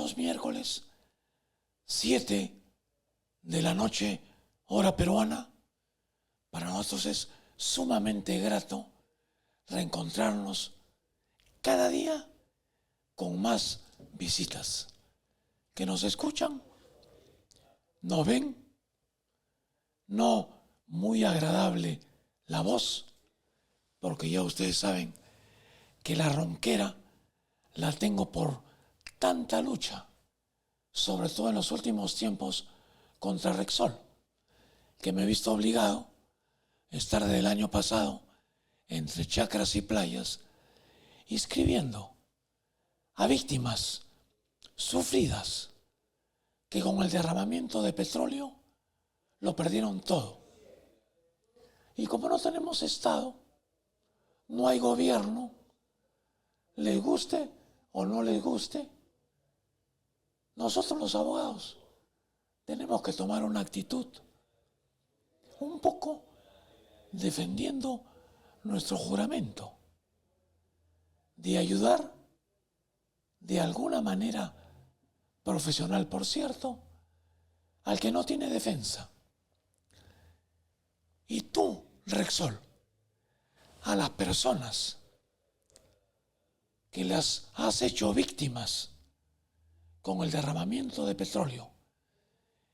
los miércoles, 7 de la noche, hora peruana. Para nosotros es sumamente grato reencontrarnos cada día con más visitas que nos escuchan, nos ven, no muy agradable la voz, porque ya ustedes saben que la ronquera la tengo por tanta lucha, sobre todo en los últimos tiempos contra Rexol, que me he visto obligado a estar desde el año pasado entre chacras y playas inscribiendo a víctimas sufridas que con el derramamiento de petróleo lo perdieron todo. Y como no tenemos Estado, no hay gobierno, les guste o no les guste, nosotros los abogados tenemos que tomar una actitud un poco defendiendo nuestro juramento de ayudar de alguna manera profesional, por cierto, al que no tiene defensa. Y tú, Rexol, a las personas que las has hecho víctimas con el derramamiento de petróleo,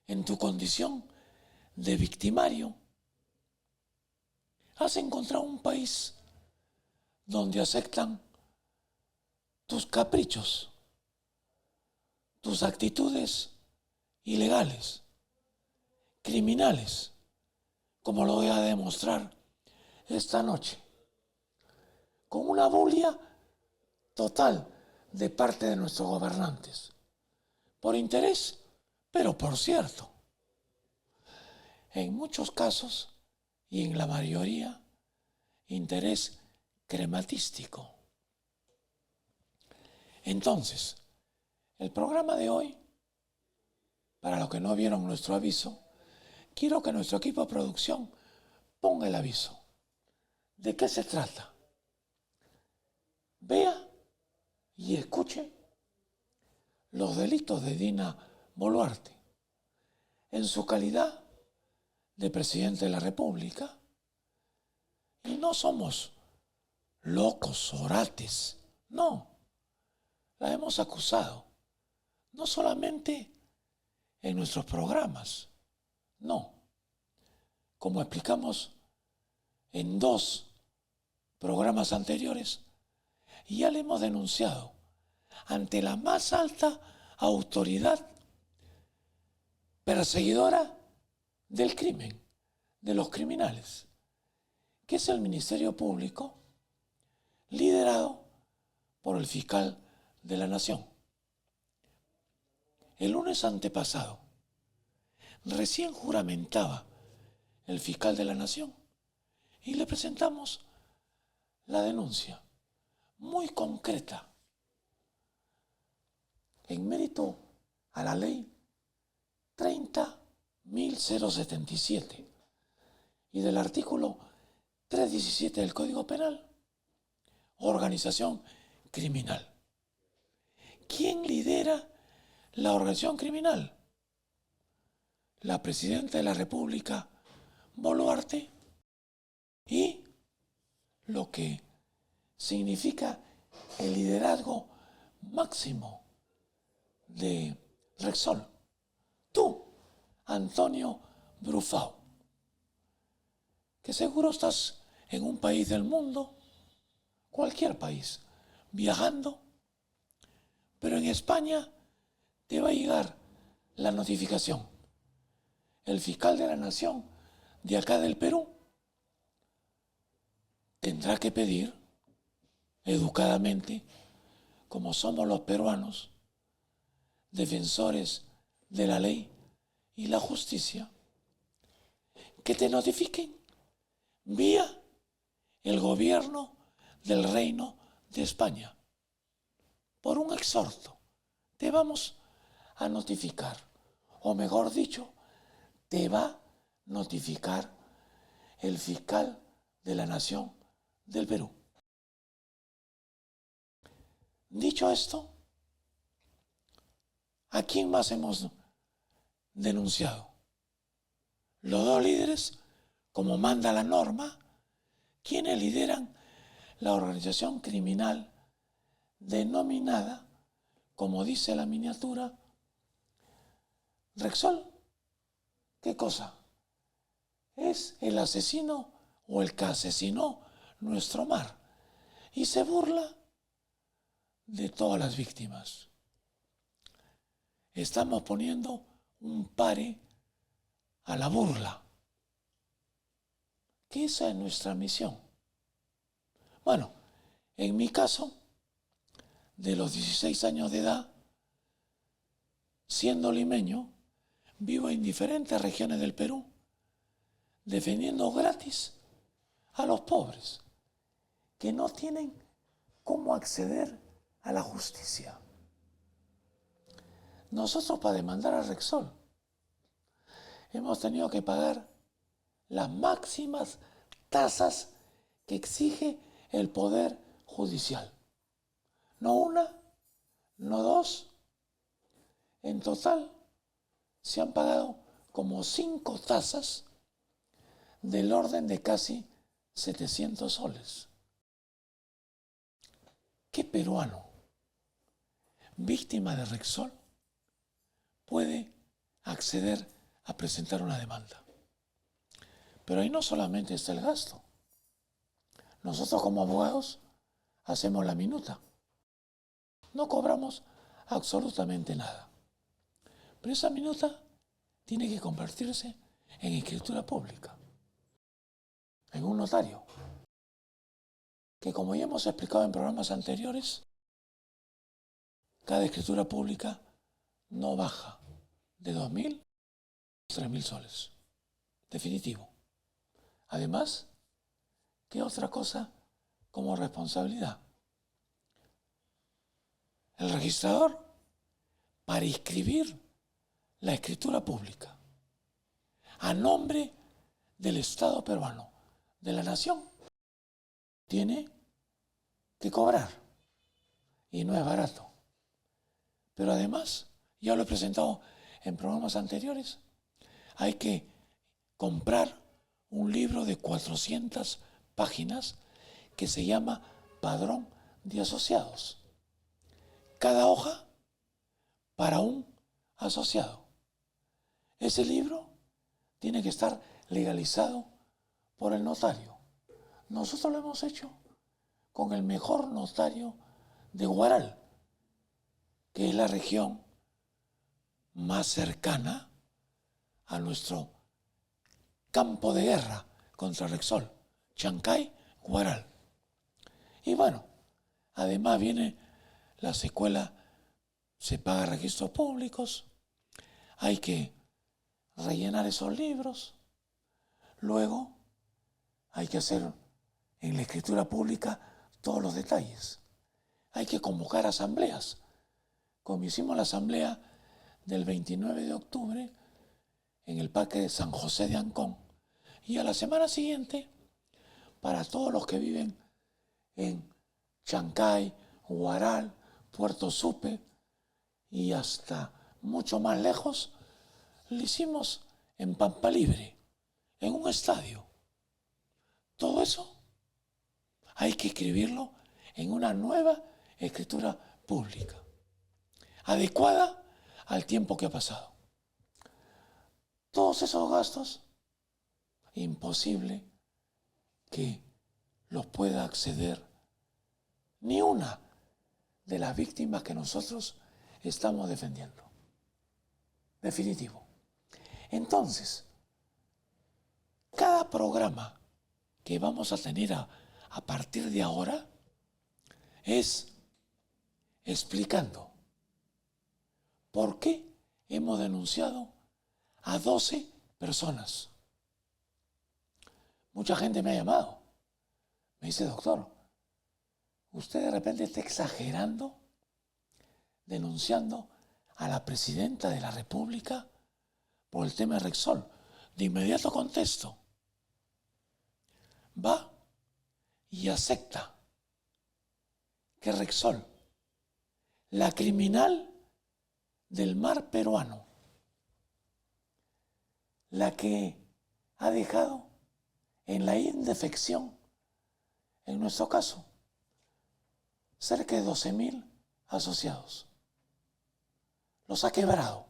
en tu condición de victimario, has encontrado un país donde aceptan tus caprichos, tus actitudes ilegales, criminales, como lo voy a demostrar esta noche, con una bulia total de parte de nuestros gobernantes, por interés, pero por cierto, en muchos casos y en la mayoría, interés crematístico. Entonces, el programa de hoy, para los que no vieron nuestro aviso, quiero que nuestro equipo de producción ponga el aviso. ¿De qué se trata? Vea y escuche los delitos de Dina Boluarte en su calidad de presidente de la República. Y no somos locos, orates, no. La hemos acusado, no solamente en nuestros programas, no. Como explicamos en 2 programas anteriores, ya le hemos denunciado ante la más alta autoridad perseguidora del crimen, de los criminales, que es el Ministerio Público, liderado por el fiscal de la Nación. El lunes antepasado, recién juramentaba el fiscal de la Nación y le presentamos la denuncia muy concreta en mérito a la ley 30.077 y del artículo 317 del Código Penal, organización criminal. ¿Quién lidera la organización criminal? La presidenta de la República, Boluarte, y lo que significa el liderazgo máximo de Rexol. Tú, Antonio Brufao, que seguro estás en un país del mundo, cualquier país, viajando, pero en España te va a llegar la notificación. El fiscal de la Nación de acá del Perú tendrá que pedir educadamente, como somos los peruanos, defensores de la ley y la justicia, que te notifiquen vía el gobierno del Reino de España. Por un exhorto, te vamos a notificar, o mejor dicho, te va a notificar el fiscal de la Nación del Perú. Dicho esto, ¿A quién más hemos denunciado? Los dos líderes, como manda la norma, quienes lideran la organización criminal denominada, como dice la miniatura, Rexol. ¿Qué cosa? Es el asesino o el que asesinó nuestro mar y se burla de todas las víctimas. Estamos poniendo un pare a la burla, que esa es nuestra misión. Bueno, en mi caso, de los 16 años de edad, siendo limeño, vivo en diferentes regiones del Perú, defendiendo gratis a los pobres, que no tienen cómo acceder a la justicia. Nosotros, para demandar a Rexol, hemos tenido que pagar las máximas tasas que exige el Poder Judicial. No una, no dos. En total se han pagado como 5 tasas del orden de casi 700 soles. ¿Qué peruano víctima de Rexol puede acceder a presentar una demanda? Pero ahí no solamente está el gasto. Nosotros como abogados hacemos la minuta. No cobramos absolutamente nada. Pero esa minuta tiene que convertirse en escritura pública, en un notario, que como ya hemos explicado en programas anteriores, cada escritura pública no baja de 2.000 a 3.000 soles. Definitivo. Además, ¿qué otra cosa como responsabilidad? El registrador, para inscribir la escritura pública a nombre del Estado peruano, de la nación, tiene que cobrar. Y no es barato. Pero además, ya lo he presentado en programas anteriores, hay que comprar un libro de 400 páginas que se llama Padrón de Asociados. Cada hoja para un asociado. Ese libro tiene que estar legalizado por el notario. Nosotros lo hemos hecho con el mejor notario de Huaral, que es la región más cercana a nuestro campo de guerra contra Rexol, Chancay, Huaral. Y bueno, además viene la secuela, se paga registros públicos, hay que rellenar esos libros, luego hay que hacer en la escritura pública todos los detalles. Hay que convocar asambleas, como hicimos la asamblea del 29 de octubre en el Parque de San José de Ancón, y a la semana siguiente, para todos los que viven en Chancay, Huaral, Puerto Supe y hasta mucho más lejos, lo hicimos en Pampa Libre, en un estadio. Todo eso hay que escribirlo en una nueva escritura pública, adecuada al tiempo que ha pasado. Todos esos gastos, imposible que los pueda acceder ni una de las víctimas que nosotros estamos defendiendo. Definitivo. Entonces, cada programa que vamos a tener a partir de ahora es explicando por qué hemos denunciado a 12 personas. Mucha gente me ha llamado. Me dice, doctor, usted de repente está exagerando, denunciando a la presidenta de la República por el tema de Rexol. De inmediato contesto, va y acepta que Rexol, la criminal del mar peruano, la que ha dejado en la indefección, en nuestro caso, cerca de 12.000 asociados. Los ha quebrado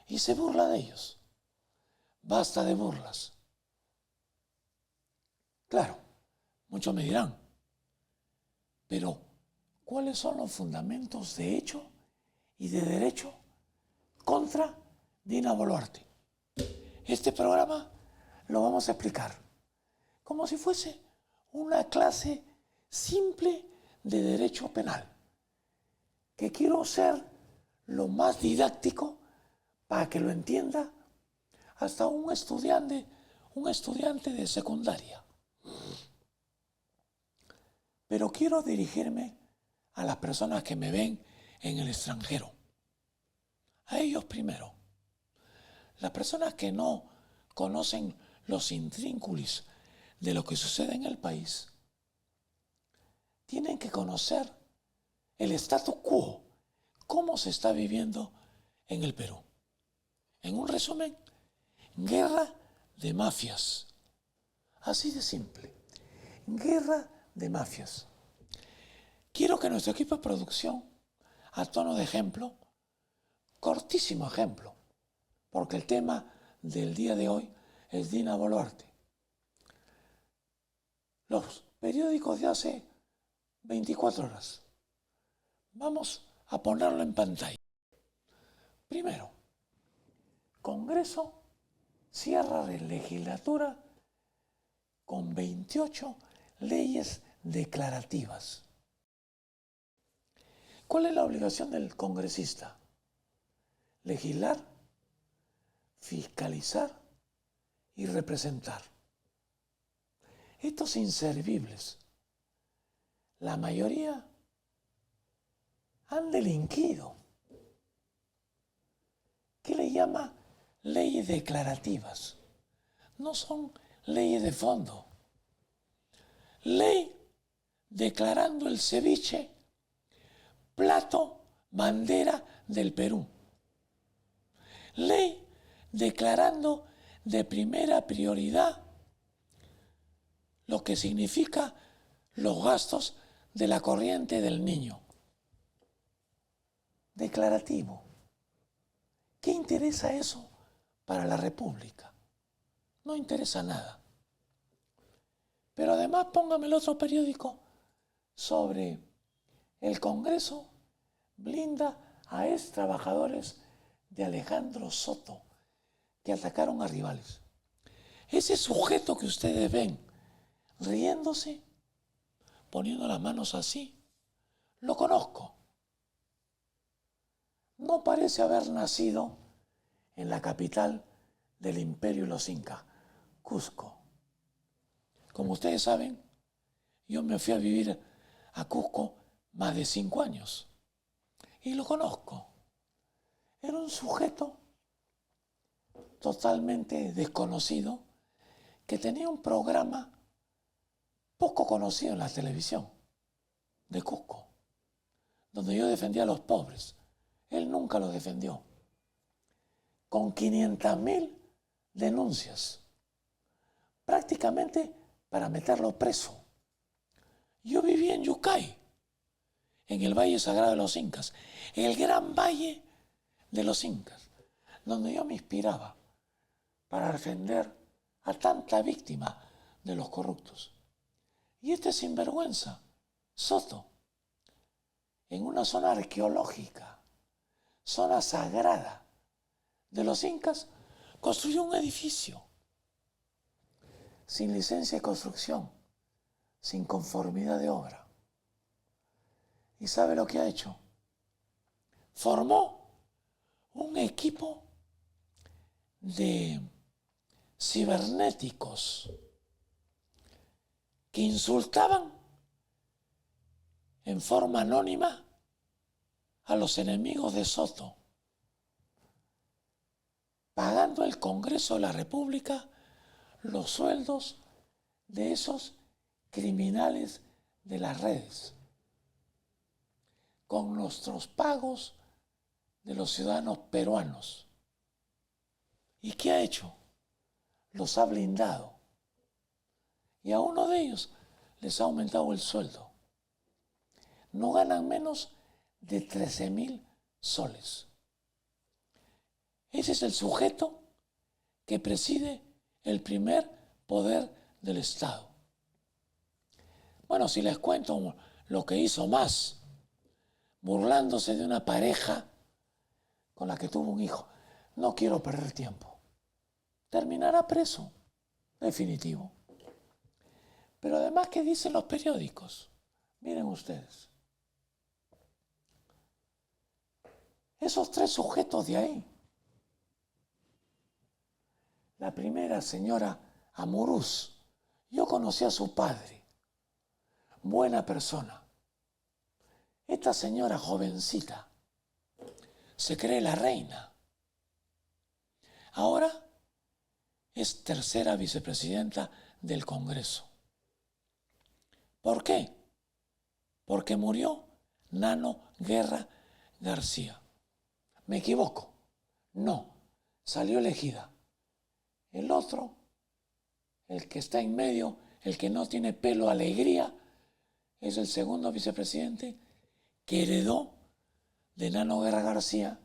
y se burla de ellos. Basta de burlas. Claro, muchos me dirán, pero ¿cuáles son los fundamentos de hecho y de derecho contra Dina Boluarte? Este programa lo vamos a explicar como si fuese una clase simple de derecho penal, que quiero ser lo más didáctico para que lo entienda hasta un estudiante de secundaria. Pero quiero dirigirme a las personas que me ven en el extranjero. A ellos primero. Las personas que no conocen los intrínculos de lo que sucede en el país, tienen que conocer el status quo, cómo se está viviendo en el Perú. En un resumen, guerra de mafias. Así de simple. Guerra de mafias. Quiero que nuestro equipo de producción, a tono de ejemplo, cortísimo ejemplo, porque el tema del día de hoy es Dina Boluarte. Los periódicos de hace 24 horas. Vamos a ponerlo en pantalla. Primero, Congreso cierra la legislatura con 28 leyes declarativas. ¿Cuál es la obligación del congresista? Legislar, fiscalizar y representar. Estos inservibles, la mayoría han delinquido. ¿Qué le llama leyes declarativas? No son leyes de fondo. Ley declarando el ceviche plato bandera del Perú. Ley declarando de primera prioridad lo que significa los gastos de la corriente del niño. Declarativo. ¿Qué interesa eso para la República? No interesa nada. Pero además póngame el otro periódico sobre el Congreso blinda a ex trabajadores de Alejandro Soto que atacaron a rivales. Ese sujeto que ustedes ven riéndose, poniendo las manos así, lo conozco. No parece haber nacido en la capital del imperio de los incas, Cusco. Como ustedes saben, yo me fui a vivir a Cusco más de 5 años y lo conozco. Era un sujeto totalmente desconocido que tenía un programa poco conocido en la televisión de Cusco, donde yo defendía a los pobres. Él nunca los defendió. Con 500.000 denuncias, prácticamente para meterlo preso. Yo vivía en Yucay, en el Valle Sagrado de los Incas, el gran valle de los Incas, donde yo me inspiraba para defender a tanta víctima de los corruptos. Y este sinvergüenza, Soto, en una zona arqueológica, zona sagrada de los incas, construyó un edificio sin licencia de construcción, sin conformidad de obra. ¿Y sabe lo que ha hecho? Formó un equipo de cibernéticos que insultaban en forma anónima a los enemigos de Soto, pagando el Congreso de la República los sueldos de esos criminales de las redes, con nuestros pagos de los ciudadanos peruanos. ¿Y qué ha hecho? Los ha blindado. Y a uno de ellos les ha aumentado el sueldo. No ganan menos de 13.000 soles. Ese es el sujeto que preside el primer poder del Estado. Bueno, si les cuento lo que hizo más, burlándose de una pareja con la que tuvo un hijo. No quiero perder tiempo. Terminará preso, definitivo. Pero además, ¿qué dicen los periódicos? Miren ustedes. Esos tres sujetos de ahí. La primera, señora Amurús. Yo conocí a su padre. Buena persona. Esta señora jovencita se cree la reina. Ahora es tercera vicepresidenta del Congreso. ¿Por qué? Porque murió Nano Guerra García. ¿Me equivoco? No, salió elegida. El otro, el que está en medio, el que no tiene pelo alegría, es el segundo vicepresidente que heredó de Nano Guerra García,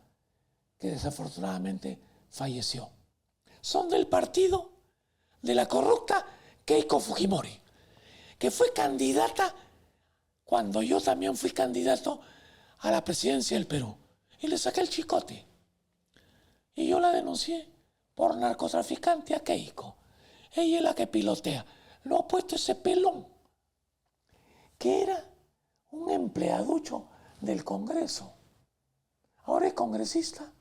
que desafortunadamente falleció. Son del partido de la corrupta Keiko Fujimori, que fue candidata cuando yo también fui candidato a la presidencia del Perú. Y le saqué el chicote. Y yo la denuncié por narcotraficante a Keiko. Ella es la que pilotea. Lo ha puesto ese pelón, que era un empleaducho del Congreso. Ahora es congresista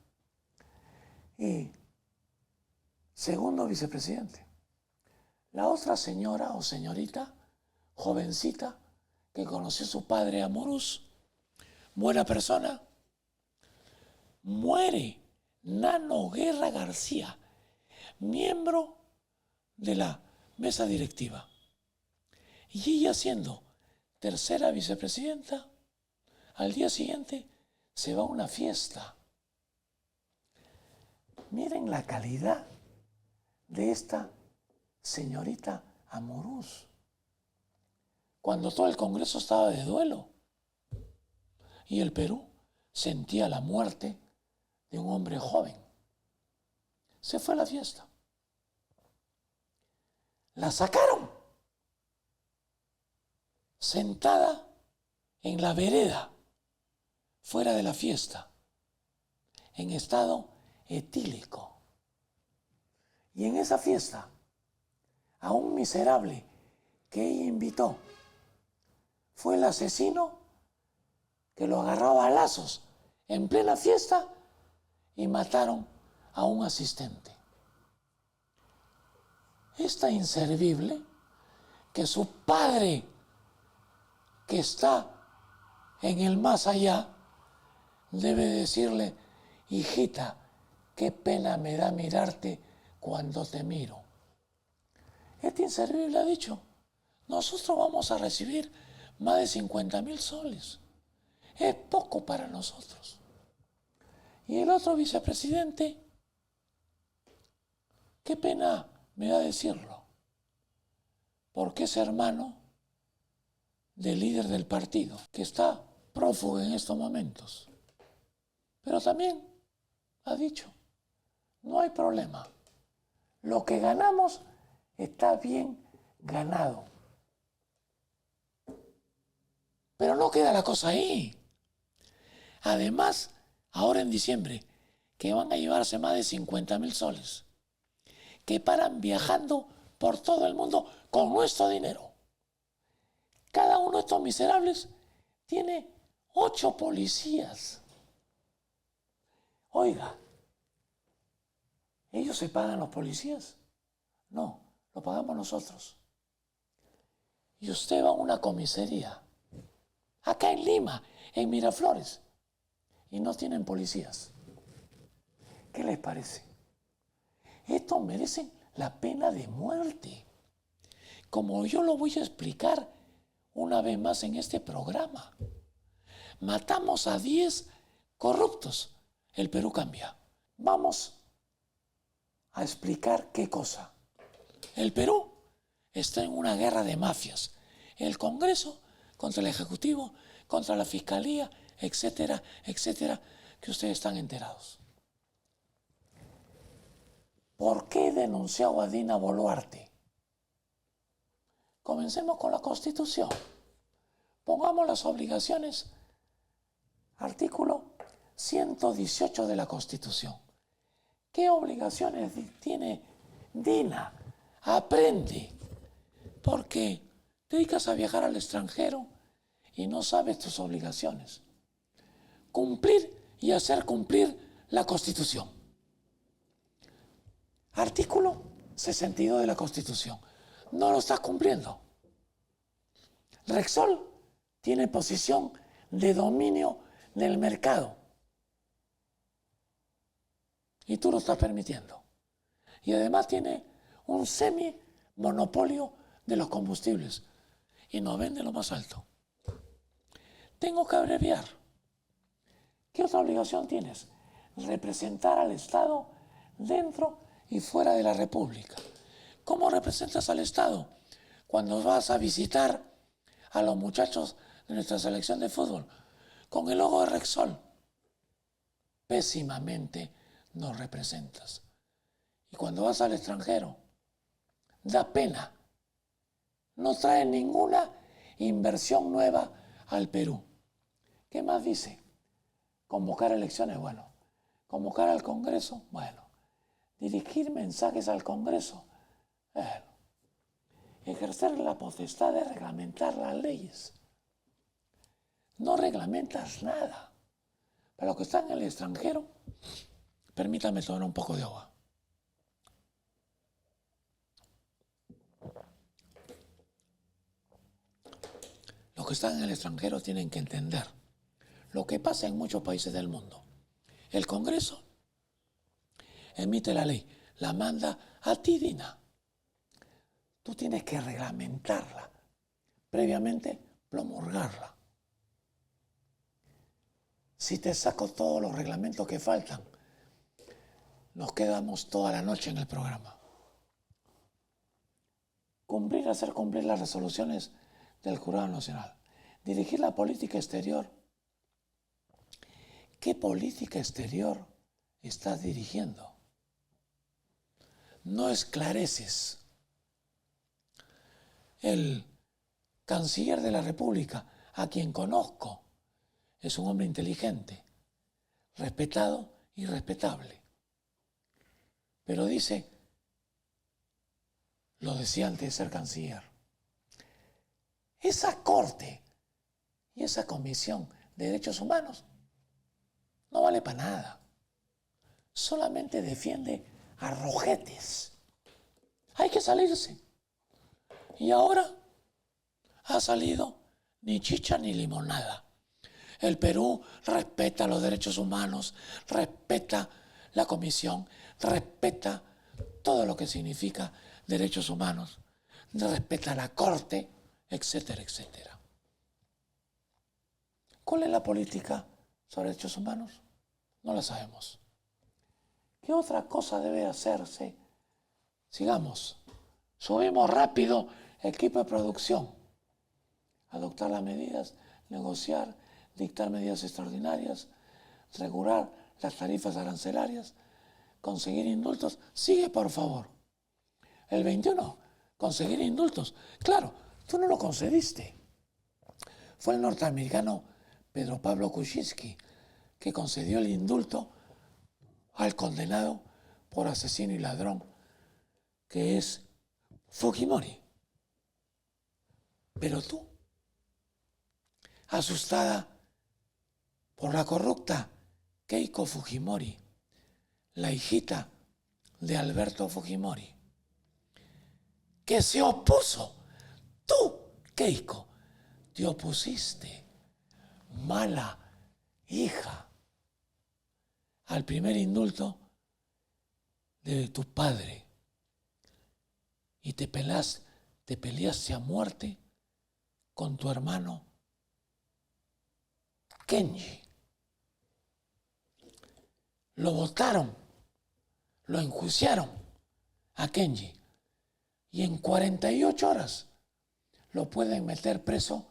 y segundo vicepresidente. La otra señora o señorita, jovencita, que conoció a su padre Amorús, buena persona, muere Nano Guerra García, miembro de la mesa directiva. Y ella, siendo tercera vicepresidenta, al día siguiente se va a una fiesta. Miren la calidad de esta señorita Amorús, cuando todo el Congreso estaba de duelo y el Perú sentía la muerte de un hombre joven. Se fue a la fiesta. La sacaron sentada en la vereda, fuera de la fiesta, en estado etílico. Y en esa fiesta, a un miserable que ella invitó, fue el asesino que lo agarró a balazos en plena fiesta y mataron a un asistente. Esta inservible, que su padre, que está en el más allá, debe decirle: hijita, qué pena me da mirarte cuando te miro. Este inservible ha dicho: nosotros vamos a recibir más de 50.000 soles. Es poco para nosotros. Y el otro vicepresidente, qué pena me da decirlo, porque es hermano del líder del partido, que está prófugo en estos momentos. Pero también ha dicho: no hay problema. Lo que ganamos está bien ganado. Pero no queda la cosa ahí. Además, ahora en diciembre, que van a llevarse más de 50.000 soles, que paran viajando por todo el mundo con nuestro dinero. Cada uno de estos miserables tiene 8 policías. Oiga, ¿ellos se pagan los policías? No, lo pagamos nosotros. Y usted va a una comisaría, acá en Lima, en Miraflores, y no tienen policías. ¿Qué les parece? Estos merecen la pena de muerte, como yo lo voy a explicar una vez más en este programa. Matamos a 10 corruptos el Perú cambia. Vamos a explicar qué cosa. El Perú está en una guerra de mafias. El Congreso contra el Ejecutivo, contra la Fiscalía, etcétera, etcétera, que ustedes están enterados. ¿Por qué denunció a Dina Boluarte? Comencemos con la Constitución. Pongamos las obligaciones. Artículo 118 de la Constitución. ¿Qué obligaciones tiene Dina? Aprende. Porque te dedicas a viajar al extranjero y no sabes tus obligaciones. Cumplir y hacer cumplir la Constitución. Artículo 62 de la Constitución. No lo estás cumpliendo. Rexol tiene posición de dominio del mercado. Y tú lo estás permitiendo. Y además tiene un semi-monopolio de los combustibles. Y nos vende lo más alto. Tengo que abreviar. ¿Qué otra obligación tienes? Representar al Estado dentro y fuera de la República. ¿Cómo representas al Estado? Cuando vas a visitar a los muchachos de nuestra selección de fútbol con el logo de Rexol. Pésimamente nos representas. Y cuando vas al extranjero, da pena. No trae ninguna inversión nueva al Perú. ¿Qué más dice? Convocar elecciones, bueno. Convocar al Congreso, bueno. Dirigir mensajes al Congreso, bueno. Ejercer la potestad de reglamentar las leyes. No reglamentas nada. Para los que están en el extranjero, permítame tomar un poco de agua. Los que están en el extranjero tienen que entender lo que pasa en muchos países del mundo. El Congreso emite la ley, la manda a ti, Dina. Tú tienes que reglamentarla, previamente promulgarla. Si te saco todos los reglamentos que faltan, nos quedamos toda la noche en el programa. Cumplir, hacer cumplir las resoluciones del Jurado Nacional. Dirigir la política exterior. ¿Qué política exterior estás dirigiendo? No esclareces. El canciller de la República, a quien conozco, es un hombre inteligente, respetado y respetable. Pero dice, lo decía antes de ser canciller, esa corte y esa comisión de derechos humanos no vale para nada. Solamente defiende a rojetes. Hay que salirse. Y ahora ha salido ni chicha ni limonada. El Perú respeta los derechos humanos, respeta la comisión, respeta todo lo que significa derechos humanos, respeta la corte, etcétera, etcétera. ¿Cuál es la política sobre derechos humanos? No la sabemos. ¿Qué otra cosa debe hacerse? Sigamos. Subimos rápido equipo de producción. Adoptar las medidas, negociar, dictar medidas extraordinarias, regular las tarifas arancelarias, conseguir indultos. Sigue, por favor. El 21, conseguir indultos. Claro, tú no lo concediste. Fue el norteamericano Pedro Pablo Kuczynski que concedió el indulto al condenado por asesino y ladrón, que es Fujimori. Pero tú, asustada por la corrupta Keiko Fujimori, la hijita de Alberto Fujimori, que se opuso, tú, Keiko, te opusiste, mala hija, al primer indulto de tu padre y te peleaste a muerte con tu hermano Kenji. lo votaron, lo enjuiciaron a Kenji. Y en 48 horas lo pueden meter preso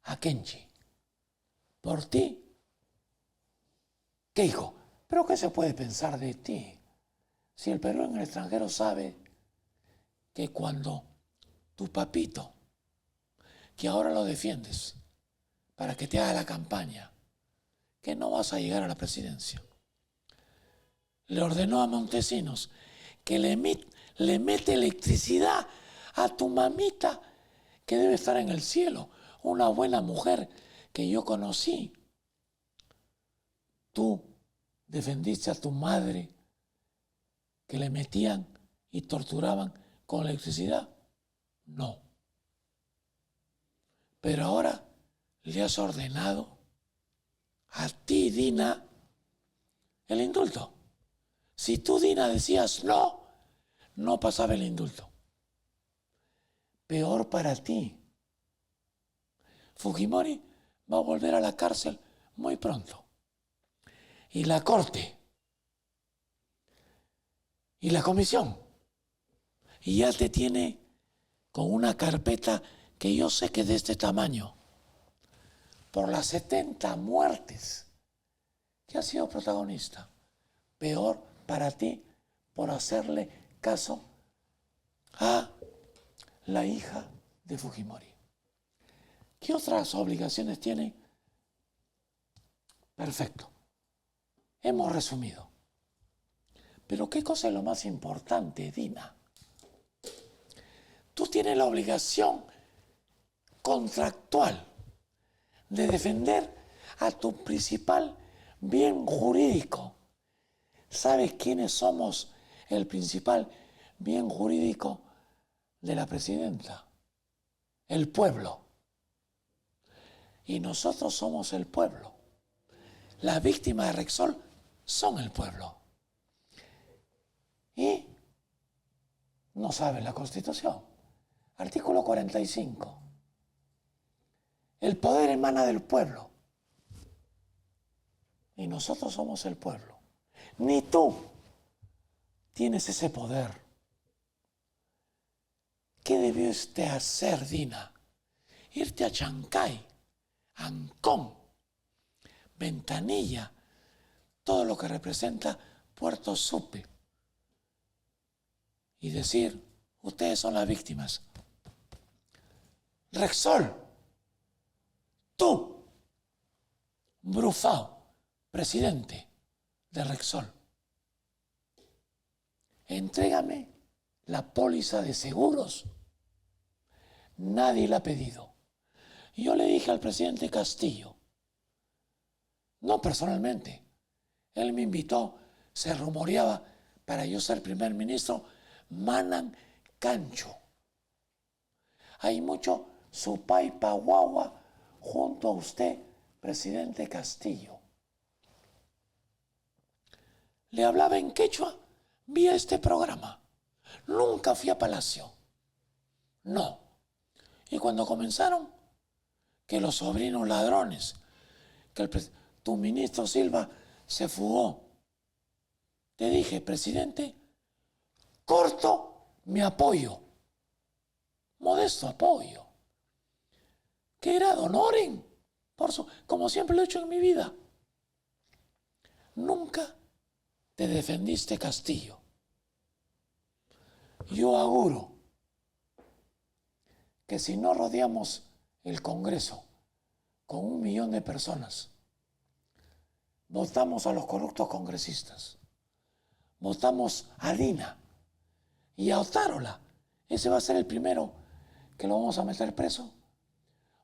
a Kenji. Por ti. ¿Qué hijo? ¿Pero qué se puede pensar de ti? Si el Perú en el extranjero sabe que cuando tu papito, que ahora lo defiendes para que te haga la campaña, que no vas a llegar a la presidencia, le ordenó a Montesinos que le mete electricidad a tu mamita, que debe estar en el cielo, una buena mujer que yo conocí. Tú defendiste a tu madre, que le metían y torturaban con electricidad. No. Pero ahora le has ordenado a ti, Dina, el indulto. Si tú, Dina, decías no, no pasaba el indulto. Peor para ti. Fujimori va a volver a la cárcel muy pronto. Y la Corte. Y la Comisión. Y ya te tiene con una carpeta que yo sé que es de este tamaño. Por las 70 muertes que has sido protagonista. Peor para ti por hacerle caso a la hija de Fujimori. ¿Qué otras obligaciones tiene? Perfecto. Hemos resumido. Pero ¿qué cosa es lo más importante, Dina? Tú tienes la obligación contractual de defender a tu principal bien jurídico. ¿Sabes quiénes somos el principal bien jurídico de la presidenta? El pueblo. Y nosotros somos el pueblo. Las víctimas de Repsol son el pueblo. Y no saben la Constitución. Artículo 45. El poder emana del pueblo. Y nosotros somos el pueblo. Ni tú tienes ese poder. ¿Qué debió usted hacer, Dina? Irte a Chancay, Ancón, Ventanilla, todo lo que representa Puerto Supe, y decir, ustedes son las víctimas. Repsol, tú, Brufao, presidente de Repsol, entrégame la póliza de seguros. Nadie la ha pedido. Y yo le dije al presidente Castillo, no personalmente, él me invitó, se rumoreaba para yo ser primer ministro, Manan Cancho. Hay mucho supaipa guagua junto a usted, presidente Castillo. Le hablaba en quechua vía este programa. Nunca fui a Palacio. No. Y cuando comenzaron, que los sobrinos ladrones, que tu ministro Silva se fugó, te dije, presidente, corto mi apoyo, modesto apoyo, que era don Oren, como siempre lo he hecho en mi vida. Nunca te defendiste, Castillo. Yo auguro que si no rodeamos el Congreso con 1 millón de personas, votamos a los corruptos congresistas, votamos a Dina y a Otárola, ese va a ser el primero que lo vamos a meter preso.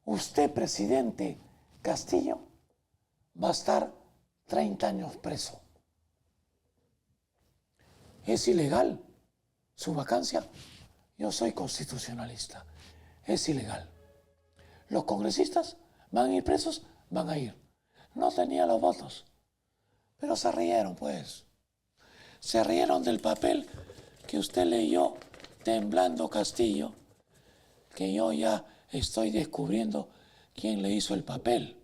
Usted, presidente Castillo, va a estar 30 años preso. Es ilegal su vacancia. Yo soy constitucionalista. Es ilegal. Los congresistas van a ir presos, van a ir. No tenía los votos, pero se rieron, pues. Se rieron del papel que usted leyó temblando, Castillo, que yo ya estoy descubriendo quién le hizo el papel,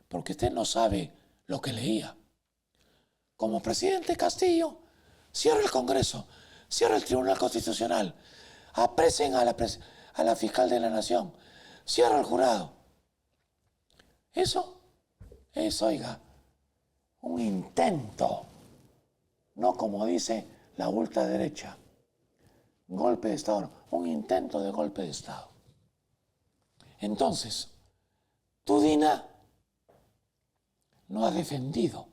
porque usted no sabe lo que leía. como presidente Castillo, cierra el Congreso, cierra el Tribunal Constitucional, apresen a la fiscal de la Nación, cierra el jurado. Eso es, oiga, un intento, no como dice la ultraderecha, golpe de Estado, no, un intento de golpe de Estado. Entonces, tú, Dina, no has defendido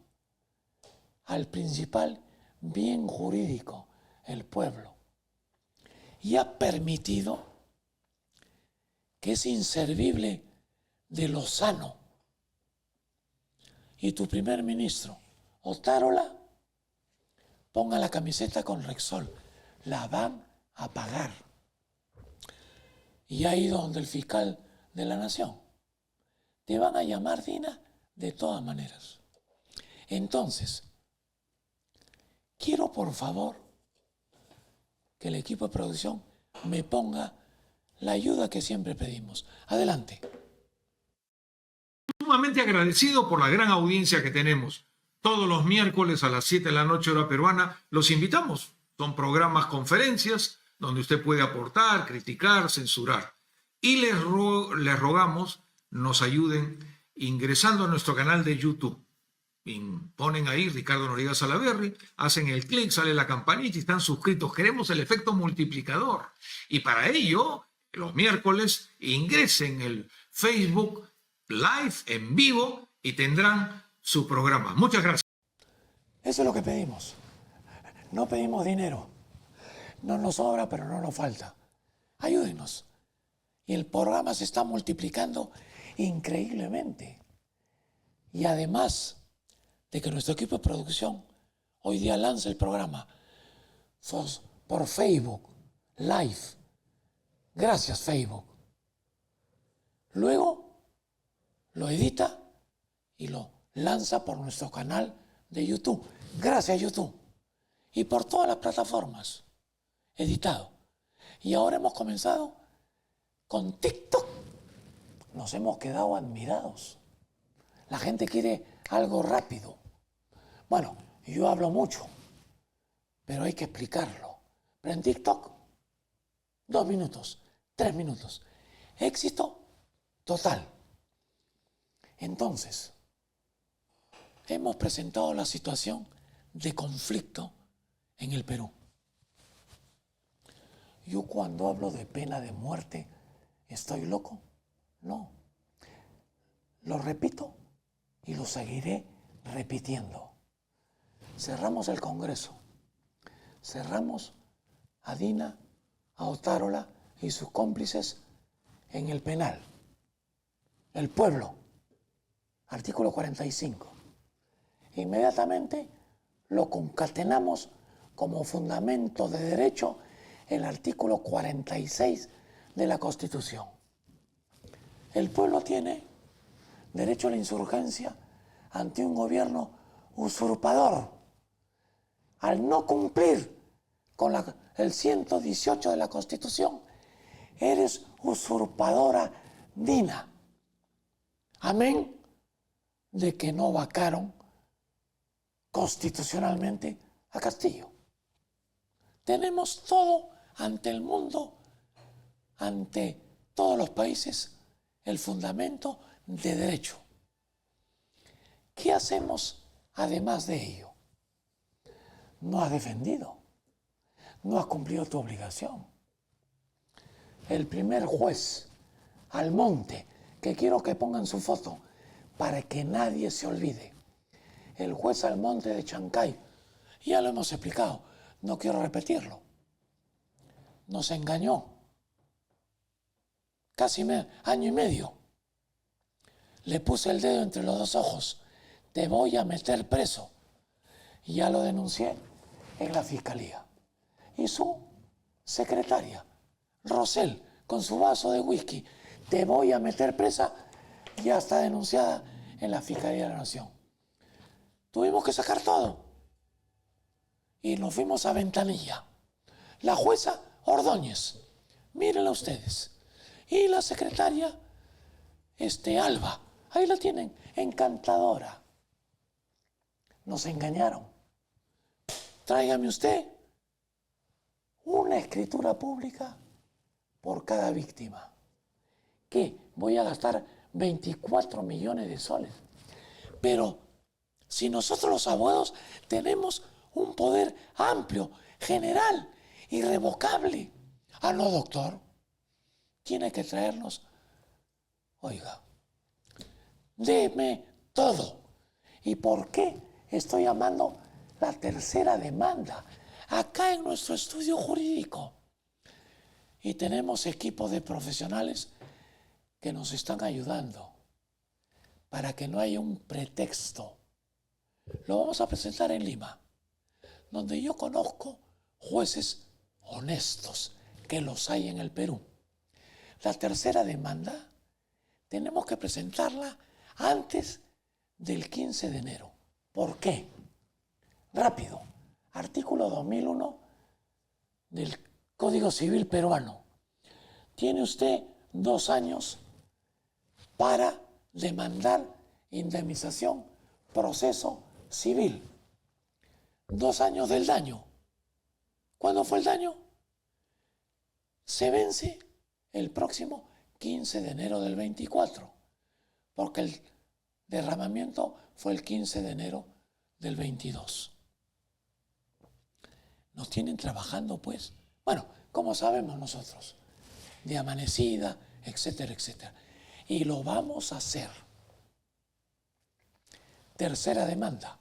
al principal bien jurídico, el pueblo, y has permitido que ese inservible de Lozano y tu primer ministro, Otárola, ponga la camiseta con Rexol. La van a pagar. Y ha ido donde el fiscal de la Nación. Te van a llamar, Dina, de todas maneras. Entonces, quiero por favor que el equipo de producción me ponga la ayuda que siempre pedimos. Adelante. Sumamente agradecido por la gran audiencia que tenemos. Todos los miércoles a las 7 de la noche hora peruana los invitamos. Son programas, conferencias, donde usted puede aportar, criticar, censurar. Y les rogamos nos ayuden ingresando a nuestro canal de YouTube. Ponen ahí Ricardo Noriega Salaverry, hacen el clic, sale la campanita y están suscritos. Queremos el efecto multiplicador. Y para ello, los miércoles, ingresen el Facebook Live en vivo y tendrán su programa. Muchas gracias. Eso es lo que pedimos. No pedimos dinero. No nos sobra, pero no nos falta. Ayúdenos. Y el programa se está multiplicando increíblemente. Y además de que nuestro equipo de producción hoy día lanza el programa por Facebook Live. Gracias, Facebook. Luego lo edita y lo lanza por nuestro canal de YouTube. Gracias, YouTube. Y por todas las plataformas. Editado. Y ahora hemos comenzado con TikTok. Nos hemos quedado admirados. La gente quiere algo rápido. Bueno, yo hablo mucho, pero hay que explicarlo. Pero en TikTok, 2 minutos, 3 minutos. Éxito total. Entonces, hemos presentado la situación de conflicto en el Perú. Yo cuando hablo de pena de muerte, ¿estoy loco? No. Lo repito y lo seguiré repitiendo. Cerramos el Congreso. Cerramos a Dina, a Otárola y sus cómplices en el penal. El pueblo. Artículo 45. Inmediatamente lo concatenamos como fundamento de derecho el artículo 46 de la Constitución. El pueblo tiene derecho a la insurgencia ante un gobierno usurpador. Al no cumplir con el 118 de la Constitución, eres usurpadora, Dina. Amén de que no vacaron constitucionalmente a Castillo. Tenemos todo ante el mundo, ante todos los países, el fundamento de derecho. ¿Qué hacemos además de ello? No has defendido, no has cumplido tu obligación. El primer juez, Almonte, que quiero que pongan su foto para que nadie se olvide. El juez Almonte de Chancay, ya lo hemos explicado, no quiero repetirlo. Nos engañó. Casi año y medio. Le puse el dedo entre los 2 ojos. Te voy a meter preso. Y ya lo denuncié en la fiscalía. Y su secretaria, Rosel, con su vaso de whisky, te voy a meter presa, ya está denunciada en la Fiscalía de la Nación. Tuvimos que sacar todo. Y nos fuimos a Ventanilla. La jueza Ordóñez, mírenla ustedes. Y la secretaria, Alba, ahí la tienen, encantadora. Nos engañaron. tráigame usted una escritura pública por cada víctima. ¿Qué? Voy a gastar 24 millones de soles. Pero si nosotros los abogados tenemos un poder amplio, general, irrevocable. Ah, no, doctor. Tiene que traernos, oiga, deme todo. ¿Y por qué estoy llamando la tercera demanda? Acá en nuestro estudio jurídico. Y tenemos equipos de profesionales que nos están ayudando para que no haya un pretexto. Lo vamos a presentar en Lima, donde yo conozco jueces honestos, que los hay en el Perú. La tercera demanda tenemos que presentarla antes del 15 de enero. ¿Por qué? Rápido. Artículo 2001 del Código Civil peruano. Tiene usted 2 años para demandar indemnización, proceso civil. 2 años del daño. ¿Cuándo fue el daño? Se vence el próximo 15 de enero del 24, porque el derramamiento fue el 15 de enero del 22. Nos tienen trabajando, pues, bueno, como sabemos nosotros, de amanecida, etcétera, etcétera. Y lo vamos a hacer. Tercera demanda.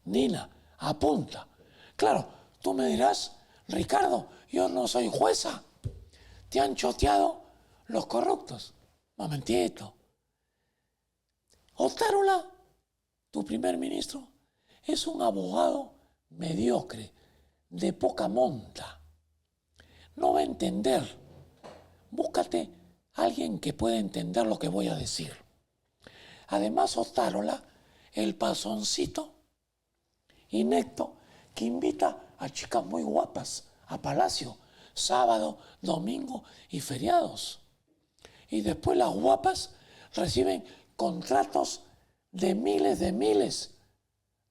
Nina, apunta. Claro, tú me dirás, Ricardo, yo no soy jueza. Te han choteado los corruptos. Momentito. Otárola, tu primer ministro, es un abogado mediocre, de poca monta. No va a entender. Búscate a alguien que pueda entender lo que voy a decir. Además, Otárola, el pasoncito inecto que invita a chicas muy guapas a Palacio, sábado, domingo y feriados. Y después las guapas reciben contratos de miles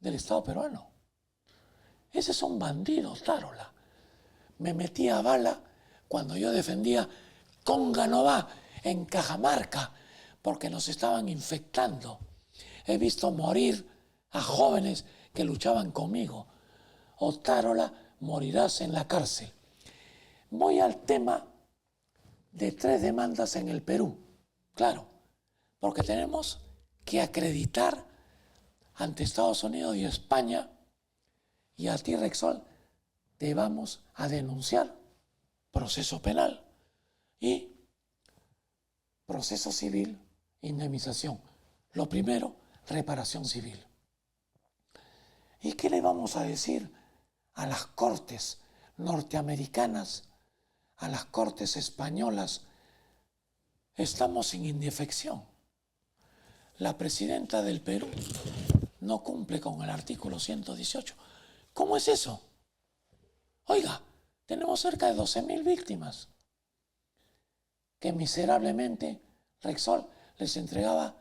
del Estado peruano. Ese es un bandido, Otárola. Me metí a bala cuando yo defendía Conga no va en Cajamarca, porque nos estaban infectando. He visto morir a jóvenes que luchaban conmigo. Otárola, morirás en la cárcel. Voy al tema de 3 demandas en el Perú. Claro, porque tenemos que acreditar ante Estados Unidos y España, y a ti, Rexol, te vamos a denunciar proceso penal y proceso civil, indemnización. Lo primero, reparación civil. ¿Y qué le vamos a decir a las cortes norteamericanas, a las cortes españolas? Estamos sin indefección. La presidenta del Perú no cumple con el artículo 118. ¿Cómo es eso? Oiga, tenemos cerca de 12.000 víctimas que miserablemente Rexol les entregaba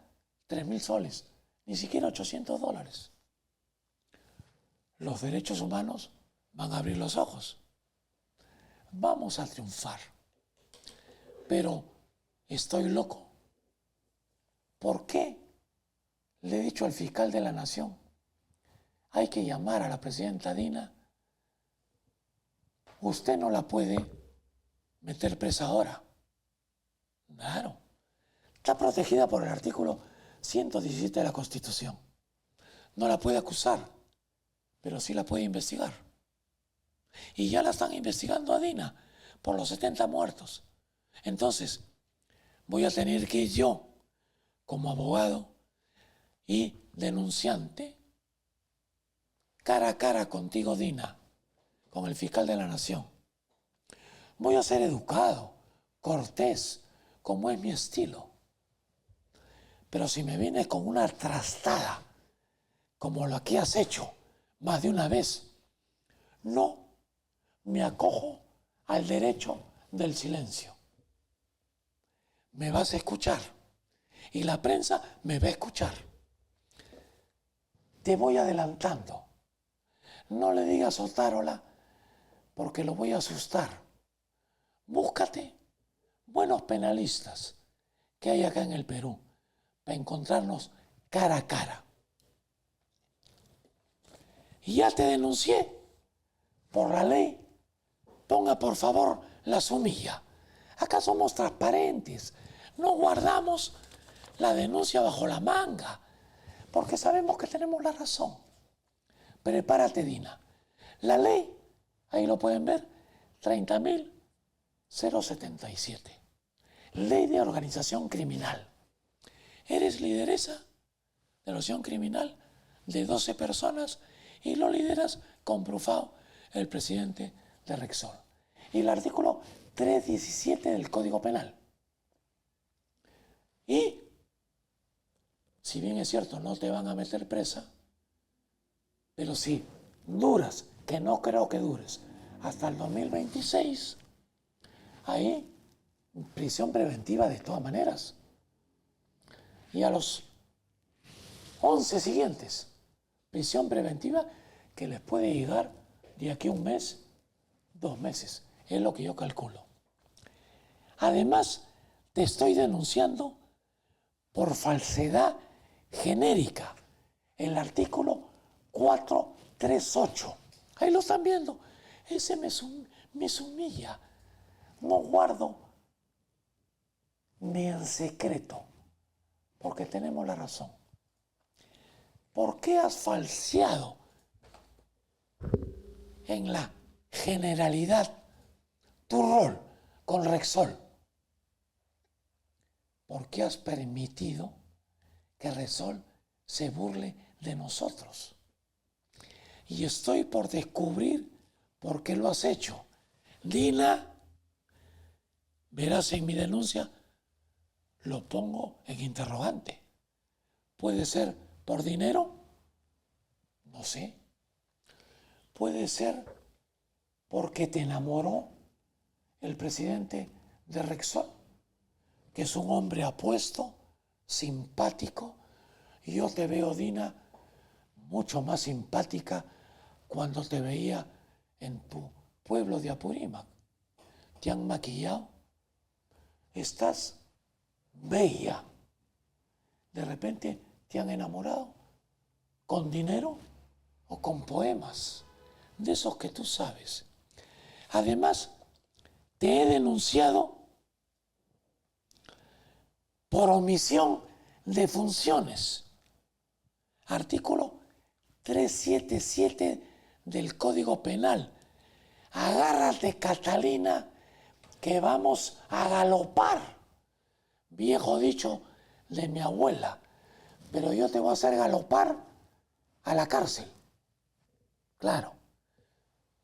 3.000 soles, ni siquiera $800. Los derechos humanos van a abrir los ojos. Vamos a triunfar. Pero estoy loco. ¿Por qué le he dicho al fiscal de la Nación? Hay que llamar a la presidenta Dina. Usted no la puede meter presa ahora. Claro. Está protegida por el artículo 117 de la Constitución. No la puede acusar, pero sí la puede investigar. Y ya la están investigando a Dina por los 70 muertos. Entonces, voy a tener que ir yo, como abogado y denunciante, cara a cara contigo, Dina, con el fiscal de la Nación. Voy a ser educado, cortés, como es mi estilo. Pero si me vienes con una trastada, como lo que has hecho más de una vez, no me acojo al derecho del silencio. Me vas a escuchar y la prensa me va a escuchar. Te voy adelantando. no le digas Otárola porque lo voy a asustar. Búscate buenos penalistas que hay acá en el Perú para encontrarnos cara a cara. Y ya te denuncié por la ley. Ponga por favor la sumilla. Acá somos transparentes. No guardamos la denuncia bajo la manga porque sabemos que tenemos la razón. Prepárate, Dina. La ley, ahí lo pueden ver, 30.077. Ley de organización criminal. Eres lideresa de la organización criminal de 12 personas y lo lideras con Brufao, el presidente de Rexol. Y el artículo 317 del Código Penal. Y, si bien es cierto, no te van a meter presa, pero si duras, que no creo que dures, hasta el 2026, ahí prisión preventiva de todas maneras. Y a los 11 siguientes, prisión preventiva que les puede llegar de aquí a un mes, 2 meses, es lo que yo calculo. Además, te estoy denunciando por falsedad genérica, el artículo 438. Ahí lo están viendo. Ese me humilla. No guardo ni en secreto, porque tenemos la razón. ¿Por qué has falseado en la generalidad tu rol con Rexol? ¿Por qué has permitido que Rexol se burle de nosotros? Y estoy por descubrir por qué lo has hecho. Dina, verás en mi denuncia, lo pongo en interrogante. ¿Puede ser por dinero? No sé. ¿Puede ser porque te enamoró el presidente de Rexol, que es un hombre apuesto, simpático? Y yo te veo, Dina, mucho más simpática cuando te veía en tu pueblo de Apurímac. Te han maquillado. Estás bella. De repente te han enamorado con dinero o con poemas, de esos que tú sabes. Además, te he denunciado por omisión de funciones. Artículo 377 del Código Penal. Agárrate, Catalina, que vamos a galopar. Viejo dicho de mi abuela. Pero yo te voy a hacer galopar a la cárcel. Claro.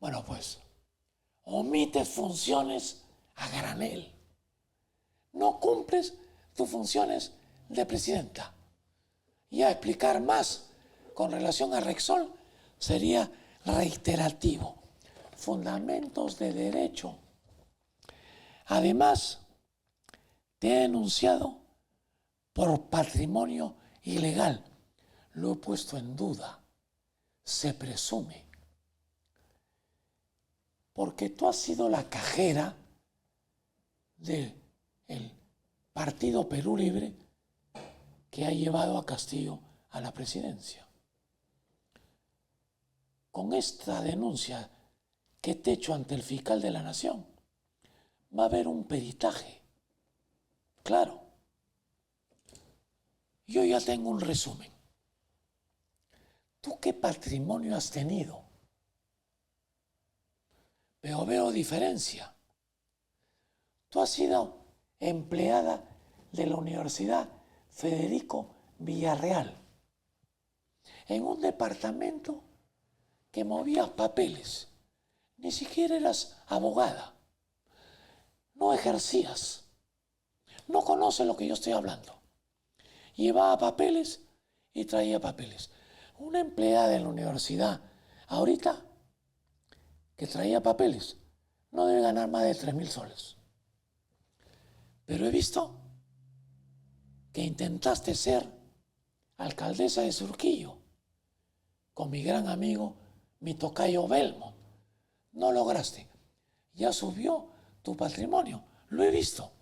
Bueno, pues, omites funciones a granel. No cumples tus funciones de presidenta. Y a explicar más con relación a Rexol sería reiterativo. Fundamentos de derecho. Además, te he denunciado por patrimonio ilegal. Lo he puesto en duda. Se presume. Porque tú has sido la cajera del Partido Perú Libre que ha llevado a Castillo a la presidencia. Con esta denuncia que te he hecho ante el fiscal de la Nación, va a haber un peritaje. Claro. Yo ya tengo un resumen. ¿Tú qué patrimonio has tenido? Pero veo diferencia. Tú has sido empleada de la Universidad Federico Villarreal en un departamento que movía papeles. Ni siquiera eras abogada. No ejercías. No conoces lo que yo estoy hablando. Llevaba papeles y traía papeles. Una empleada de la universidad, ahorita, que traía papeles, no debe ganar más de 3.000 soles. Pero he visto que intentaste ser alcaldesa de Surquillo con mi gran amigo mi tocayo Belmont. No lograste. Ya subió tu patrimonio. Lo he visto.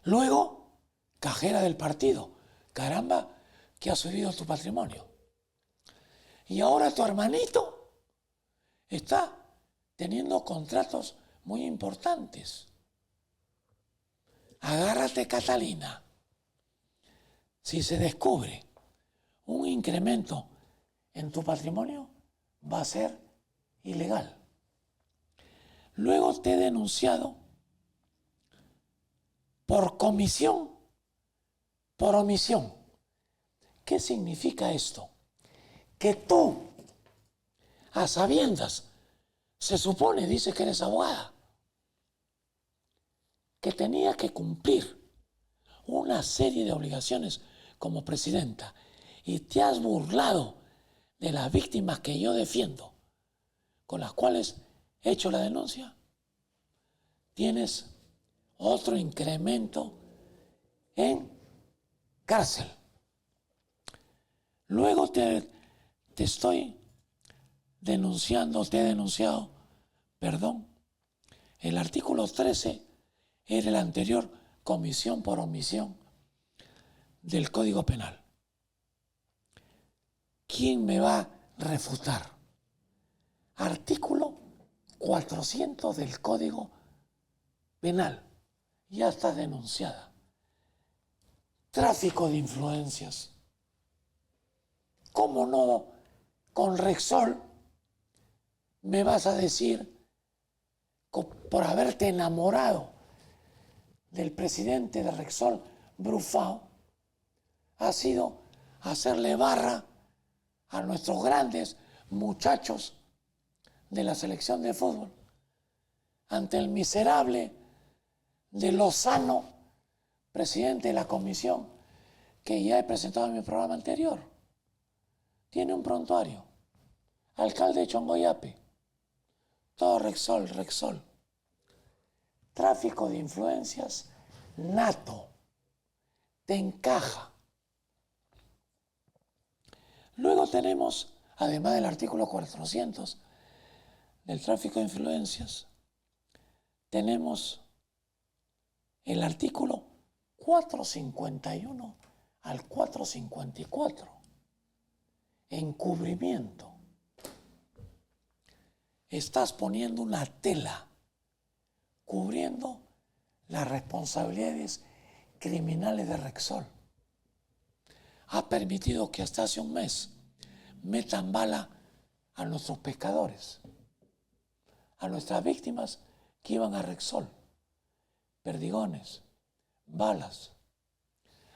Luego, cajera del partido. Caramba, que ha subido tu patrimonio. Y ahora tu hermanito está teniendo contratos muy importantes. Agárrate, Catalina. Si se descubre un incremento en tu patrimonio, va a ser ilegal. Luego te he denunciado por comisión, por omisión. ¿Qué significa esto? Que tú, a sabiendas, se supone, dice que eres abogada, que tenía que cumplir una serie de obligaciones como presidenta y te has burlado de las víctimas que yo defiendo, con las cuales he hecho la denuncia, tienes otro incremento en cárcel. Luego te estoy denunciando, te he denunciado, perdón, el artículo 13 era el anterior comisión por omisión del Código Penal. ¿Quién me va a refutar? Artículo 400 del Código Penal. Ya está denunciada. Tráfico de influencias. ¿Cómo no? Con Rexol me vas a decir, por haberte enamorado del presidente de Rexol, Brufao, ha sido hacerle barra a nuestros grandes muchachos de la selección de fútbol ante el miserable de Lozano, presidente de la comisión, que ya he presentado en mi programa anterior. Tiene un prontuario. Alcalde de Chongoyape. Todo Rexol, Rexol. Tráfico de influencias nato. Te encaja. Luego tenemos, además del artículo 400 del tráfico de influencias, tenemos el artículo 451 al 454, encubrimiento. Estás poniendo una tela cubriendo las responsabilidades criminales de Rexol. Ha permitido que hasta hace un mes metan bala a nuestros pescadores, a nuestras víctimas que iban a Rexol, perdigones, balas,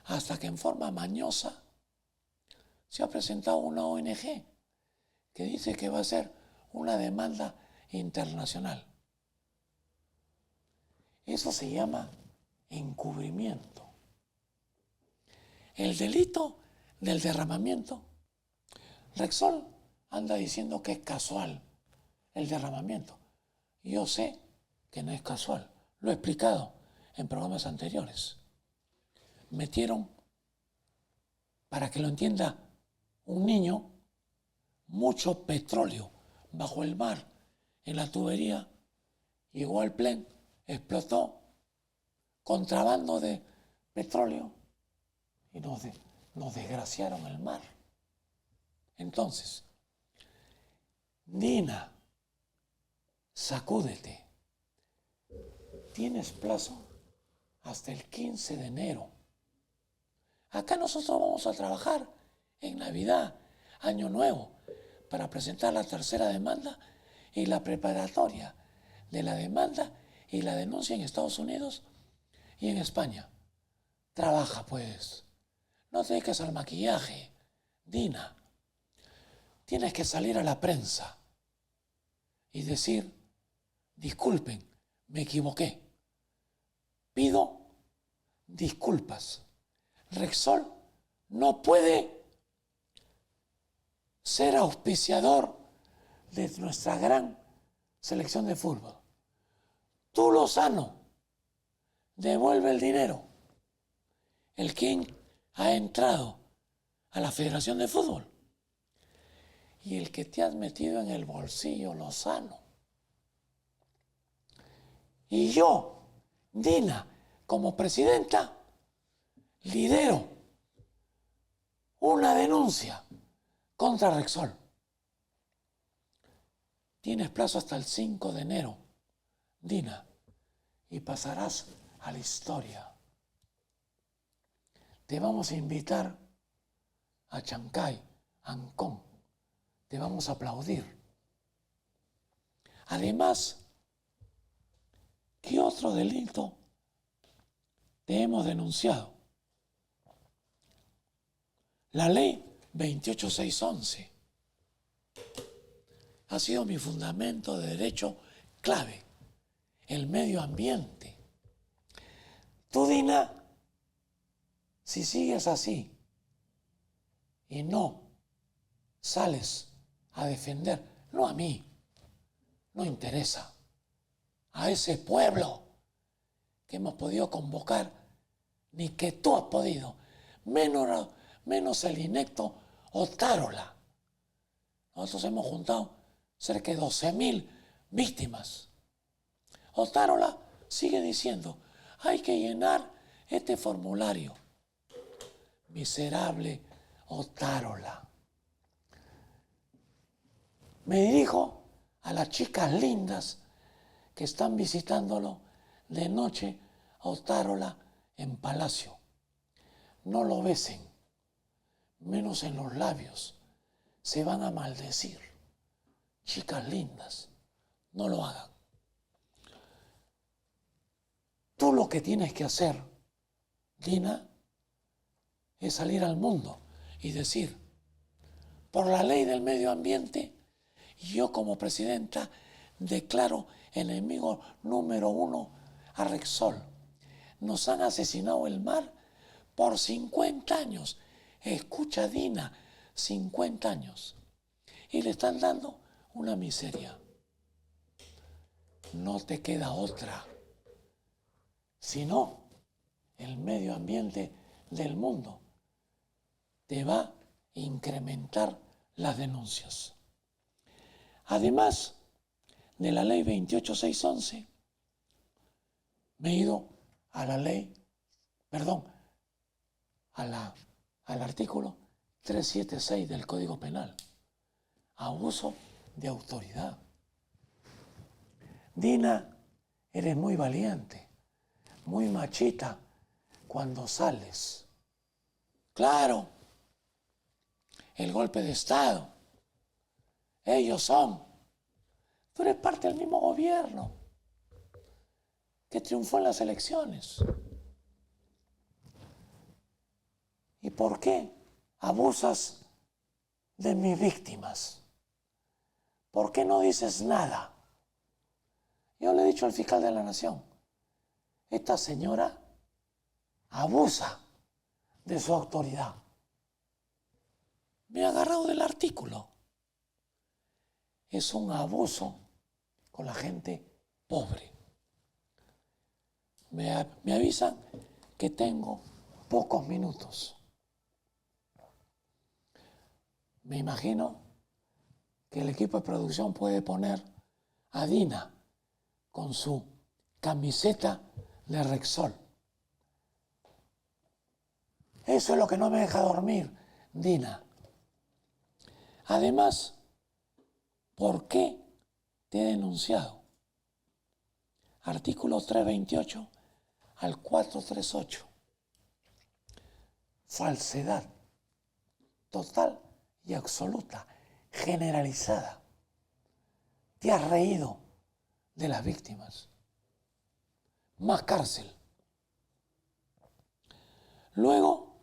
hasta que en forma mañosa se ha presentado una ONG que dice que va a hacer una demanda internacional. Eso se llama encubrimiento. El delito del derramamiento, Rexol anda diciendo que es casual el derramamiento. Yo sé que no es casual, lo he explicado en programas anteriores. Metieron, para que lo entienda un niño, mucho petróleo bajo el mar, en la tubería, llegó al Plen, explotó, contrabando de petróleo, y nos desgraciaron el mar. Entonces, Dina, sacúdete. Tienes plazo hasta el 15 de enero. Acá nosotros vamos a trabajar en Navidad, Año Nuevo, para presentar la tercera demanda y la preparatoria de la demanda y la denuncia en Estados Unidos y en España. Trabaja, pues. No te dediques al maquillaje, Dina. Tienes que salir a la prensa y decir, disculpen, me equivoqué. Pido disculpas. Rexol no puede ser auspiciador de nuestra gran selección de fútbol. Tú, Lozano, devuelve el dinero. El quien ha entrado a la Federación de Fútbol. y el que te has metido en el bolsillo Lozano. Y yo, Dina, como presidenta, lidero una denuncia contra Rexol. Tienes plazo hasta el 5 de enero, Dina, y pasarás a la historia. Te vamos a invitar a Chancay, Ancón. Te vamos a aplaudir. Además, ¿qué otro delito te hemos denunciado? La ley 28611 ha sido mi fundamento de derecho clave, el medio ambiente. Tú, Dina, si sigues así y no sales a defender, no a mí, no interesa, a ese pueblo que hemos podido convocar, ni que tú has podido, menos el inecto Otárola. Nosotros hemos juntado cerca de 12.000 víctimas. Otárola sigue diciendo, hay que llenar este formulario. Miserable Otárola. Me dirijo a las chicas lindas que están visitándolo de noche a Otárola en Palacio. No lo besen, menos en los labios. Se van a maldecir. Chicas lindas, no lo hagan. Tú lo que tienes que hacer, Dina, es salir al mundo y decir, por la ley del medio ambiente, yo como presidenta declaro enemigo número 1 a Rexol. Nos han asesinado el mar por 50 años. Escucha, Dina, 50 años. Y le están dando una miseria. No te queda otra, sino el medio ambiente del mundo te va a incrementar las denuncias. Además de la ley 28611, me he ido a la ley, al artículo 376 del Código Penal, abuso de autoridad. Dina, eres muy valiente, muy machita cuando sales. Claro, el golpe de Estado, ellos son. Tú eres parte del mismo gobierno que triunfó en las elecciones. ¿Y por qué abusas de mis víctimas? ¿Por qué no dices nada? Yo le he dicho al fiscal de la Nación, esta señora abusa de su autoridad. Me he agarrado del artículo. Es un abuso con la gente pobre. Me avisan que tengo pocos minutos. Me imagino que el equipo de producción puede poner a Dina con su camiseta de Rexol. Eso es lo que no me deja dormir, Dina. Además, ¿por qué te he denunciado? Artículo 328 al 438. Falsedad total y absoluta, generalizada. Te has reído de las víctimas. Más cárcel. Luego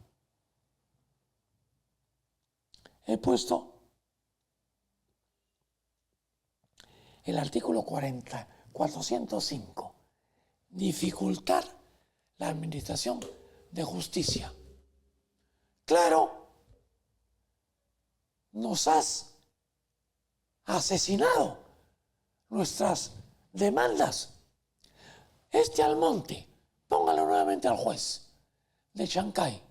he puesto el artículo 405, dificultar la administración de justicia. Claro, nos has asesinado nuestras demandas. Este Almonte, póngalo nuevamente al juez de Chancay.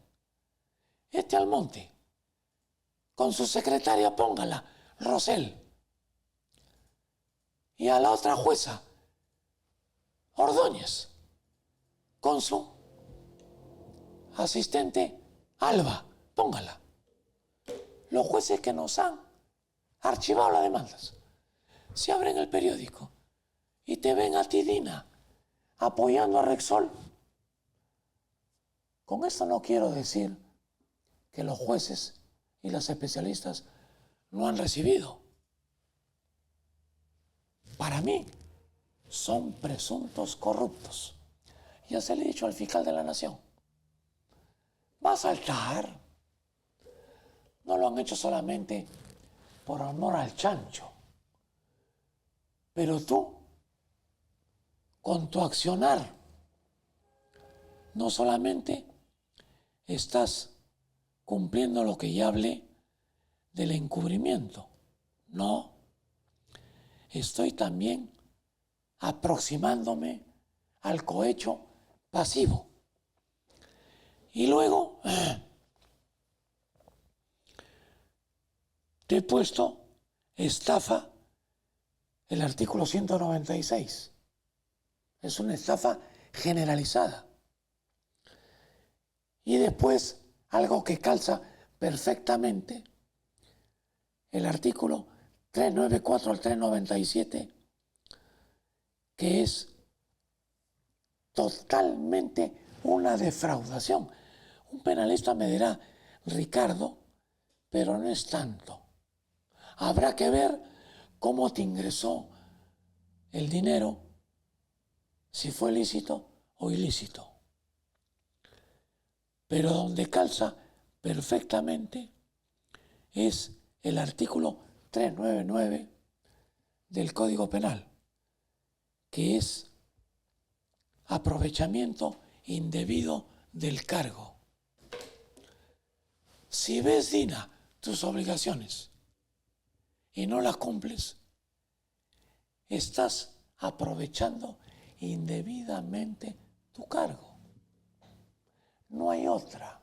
Este Almonte, con su secretaria, póngala Rosell. Y a la otra jueza, Ordóñez, con su asistente Alba, póngala. Los jueces que nos han archivado las demandas, si abren el periódico y te ven a ti, Dina, apoyando a Rexol, con esto no quiero decir que los jueces y los especialistas no han recibido. Para mí, son presuntos corruptos. Ya se le he dicho al fiscal de la Nación, va a saltar. No lo han hecho solamente por honor al chancho. Pero tú, con tu accionar, no solamente estás cumpliendo lo que ya hablé del encubrimiento, no, estoy también aproximándome al cohecho pasivo. Y luego te he puesto estafa, el artículo 196. Es una estafa generalizada. Y después, algo que calza perfectamente, el artículo 394 al 397, que es totalmente una defraudación. Un penalista me dirá, Ricardo, pero no es tanto. Habrá que ver cómo te ingresó el dinero, si fue lícito o ilícito. Pero donde calza perfectamente es el artículo 399 del Código Penal, que es aprovechamiento indebido del cargo. Si ves, Dina, tus obligaciones y no las cumples, estás aprovechando indebidamente tu cargo. No hay otra.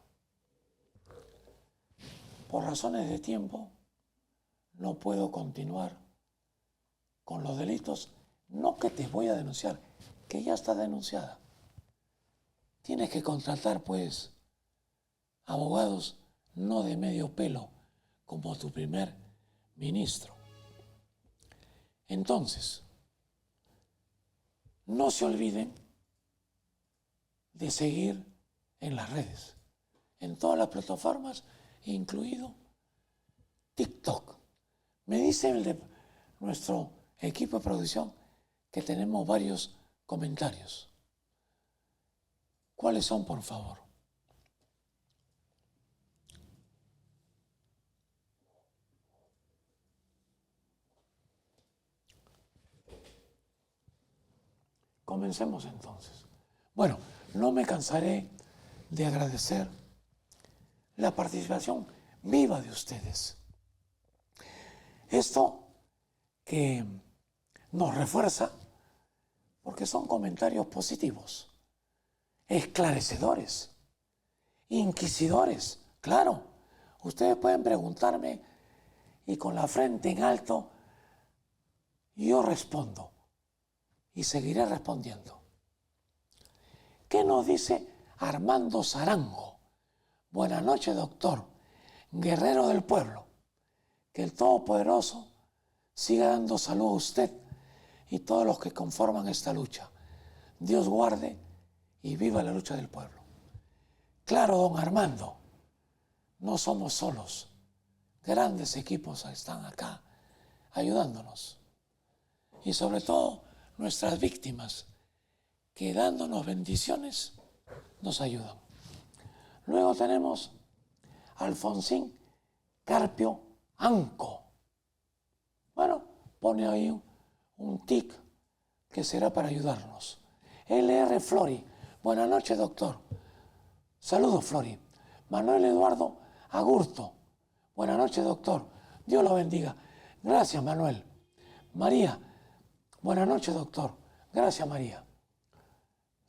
Por razones de tiempo, no puedo continuar con los delitos. No que te voy a denunciar, que ya está denunciada. Tienes que contratar, pues, abogados no de medio pelo, como tu primer ministro. Entonces, no se olviden de seguir en las redes, en todas las plataformas, incluido TikTok. Me dice el de nuestro equipo de producción que tenemos varios comentarios. ¿Cuáles son, por favor? Comencemos entonces. Bueno, no me cansaré de agradecer la participación viva de ustedes. Esto que nos refuerza porque son comentarios positivos, esclarecedores, inquisidores. Claro, ustedes pueden preguntarme y con la frente en alto yo respondo y seguiré respondiendo. ¿Qué nos dice Armando Zarango? Buenas noches, doctor, guerrero del pueblo. Que el Todopoderoso siga dando salud a usted y todos los que conforman esta lucha. Dios guarde y viva la lucha del pueblo. Claro, don Armando, no somos solos. Grandes equipos están acá ayudándonos. Y sobre todo nuestras víctimas, que dándonos bendiciones nos ayudan. Luego tenemos a Alfonsín Carpio Anco. Bueno, pone ahí un tic que será para ayudarnos. LR Flori, buenas noches, doctor. Saludos, Flori. Manuel Eduardo Agurto, buenas noches, doctor. Dios lo bendiga. Gracias, Manuel. María, buenas noches, doctor. Gracias, María.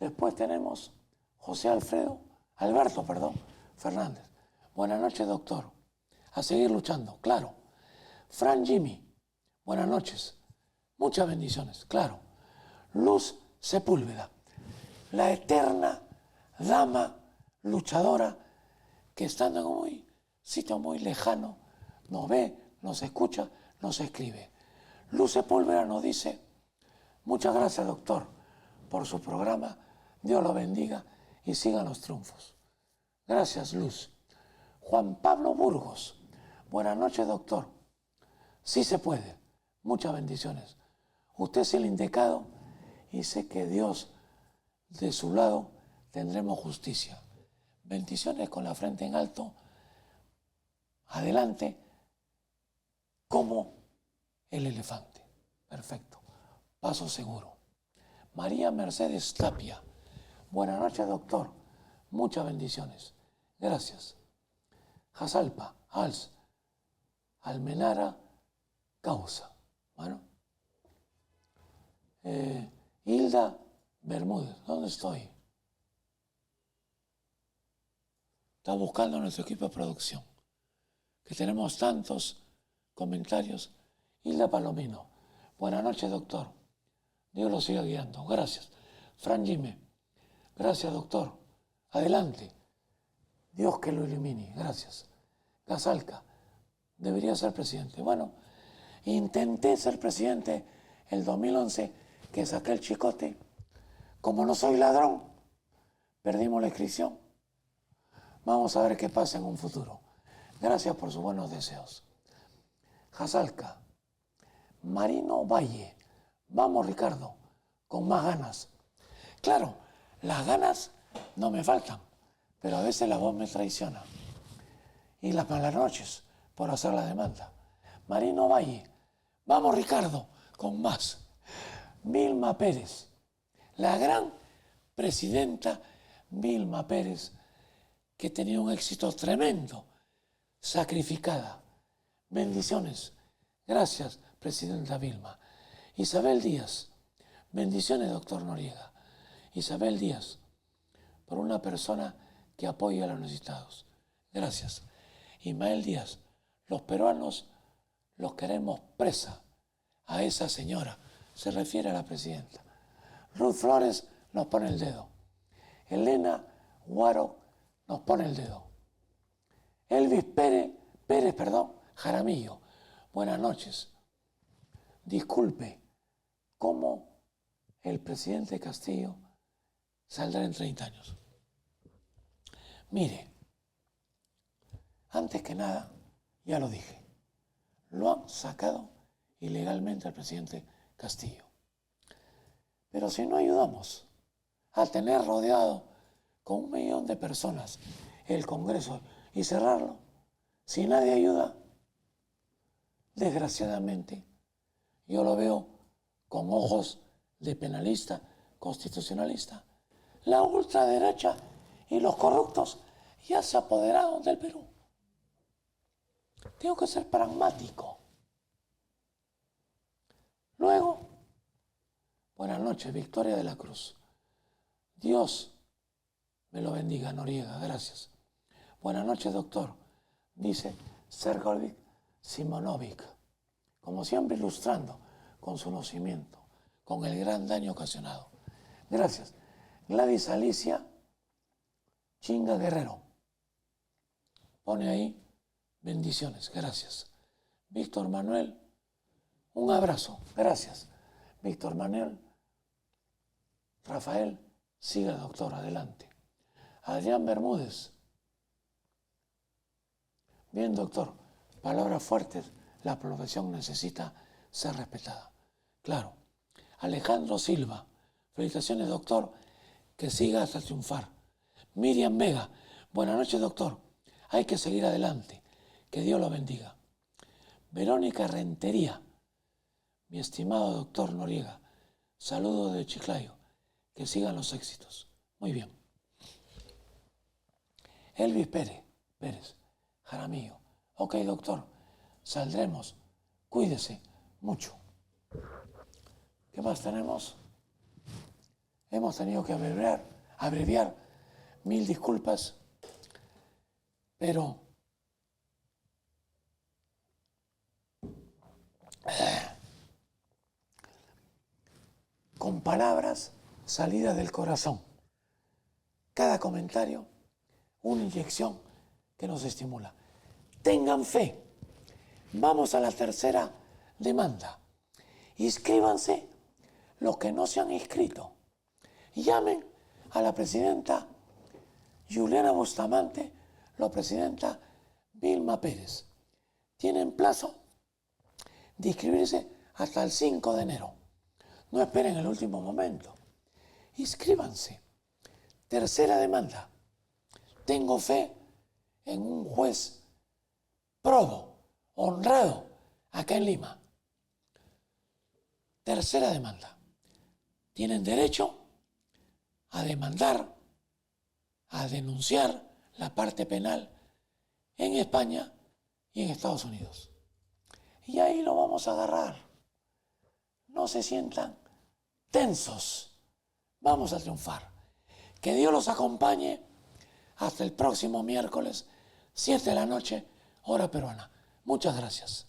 Después tenemos José Alberto Fernández. Buenas noches, doctor. A seguir luchando, claro. Fran Jimmy, buenas noches. Muchas bendiciones, claro. Luz Sepúlveda, la eterna dama luchadora que estando en un sitio muy lejano nos ve, nos escucha, nos escribe. Luz Sepúlveda nos dice: muchas gracias, doctor, por su programa. Dios lo bendiga y sigan los triunfos. Gracias, Luz. Juan Pablo Burgos, buenas noches, doctor. Sí se puede. Muchas bendiciones. Usted es el indicado y sé que Dios de su lado tendremos justicia. Bendiciones con la frente en alto. Adelante como el elefante. Perfecto. Paso seguro. María Mercedes Tapia. Buenas noches, doctor. Muchas bendiciones. Gracias. Jasalpa, Als, Almenara, Causa. Bueno. Hilda Bermúdez, ¿dónde estoy? Está buscando nuestro equipo de producción, que tenemos tantos comentarios. Hilda Palomino, buenas noches, doctor. Dios lo siga guiando. Gracias. Fran Jimé, gracias, doctor. Adelante. Dios que lo ilumine. Gracias. Casalca, debería ser presidente. Bueno, intenté ser presidente el 2011, que saqué el chicote. Como no soy ladrón, perdimos la inscripción. Vamos a ver qué pasa en un futuro. Gracias por sus buenos deseos. Jasalca, Marino Valle. Vamos, Ricardo, con más ganas. Claro, las ganas no me faltan, pero a veces la voz me traiciona. Y las malas noches por hacer la demanda. Marino Valle. Vamos, Ricardo, con más. Vilma Pérez, la gran presidenta Vilma Pérez, que tenía un éxito tremendo, sacrificada. Bendiciones. Gracias, presidenta Vilma. Isabel Díaz. Bendiciones, doctor Noriega. Isabel Díaz, por una persona que apoya a los necesitados. Gracias. Ismael Díaz, los peruanos los queremos presa a esa señora. Se refiere a la presidenta. Ruth Flores nos pone el dedo. Elena Guaro nos pone el dedo. Elvis Pérez, Jaramillo. Buenas noches. Disculpe, ¿cómo el presidente Castillo saldrá en 30 años? Mire, antes que nada, ya lo dije, lo han sacado ilegalmente al presidente Castillo. Pero si no ayudamos a tener rodeado con 1 millón de personas el Congreso y cerrarlo, si nadie ayuda, desgraciadamente, yo lo veo con ojos de penalista, constitucionalista. La ultraderecha y los corruptos ya se apoderaron del Perú. Tengo que ser pragmático. Luego, buenas noches, Victoria de la Cruz. Dios me lo bendiga, Noriega, gracias. Buenas noches, doctor, dice Sergovic Simonovic, como siempre ilustrando con su conocimiento, con el gran daño ocasionado. Gracias. Gladys Alicia Chinga Guerrero pone ahí bendiciones, gracias. Víctor Manuel, un abrazo, gracias. Víctor Manuel, Rafael, siga, doctor, adelante. Adrián Bermúdez, bien, doctor, palabras fuertes, la profesión necesita ser respetada. Claro. Alejandro Silva, felicitaciones, doctor, que siga hasta triunfar. Miriam Vega, buenas noches, doctor, hay que seguir adelante, que Dios lo bendiga. Verónica Rentería, mi estimado doctor Noriega, saludos de Chiclayo, que sigan los éxitos. Muy bien. Elvis Pérez, Jaramillo, ok, doctor, saldremos, cuídese mucho. ¿Qué más tenemos? Hemos tenido que abreviar, 1000 disculpas, pero con palabras salidas del corazón. Cada comentario, una inyección que nos estimula. Tengan fe. Vamos a la tercera demanda. Inscríbanse los que no se han inscrito. Llamen a la presidenta Juliana Bustamante, la presidenta Vilma Pérez. Tienen plazo de inscribirse hasta el 5 de enero. No esperen el último momento. Inscríbanse. Tercera demanda. Tengo fe en un juez probo, honrado, acá en Lima. Tercera demanda. Tienen derecho a demandar, a denunciar la parte penal en España y en Estados Unidos. Y ahí lo vamos a agarrar. No se sientan tensos. Vamos a triunfar. Que Dios los acompañe hasta el próximo miércoles, 7 de la noche, hora peruana. Muchas gracias.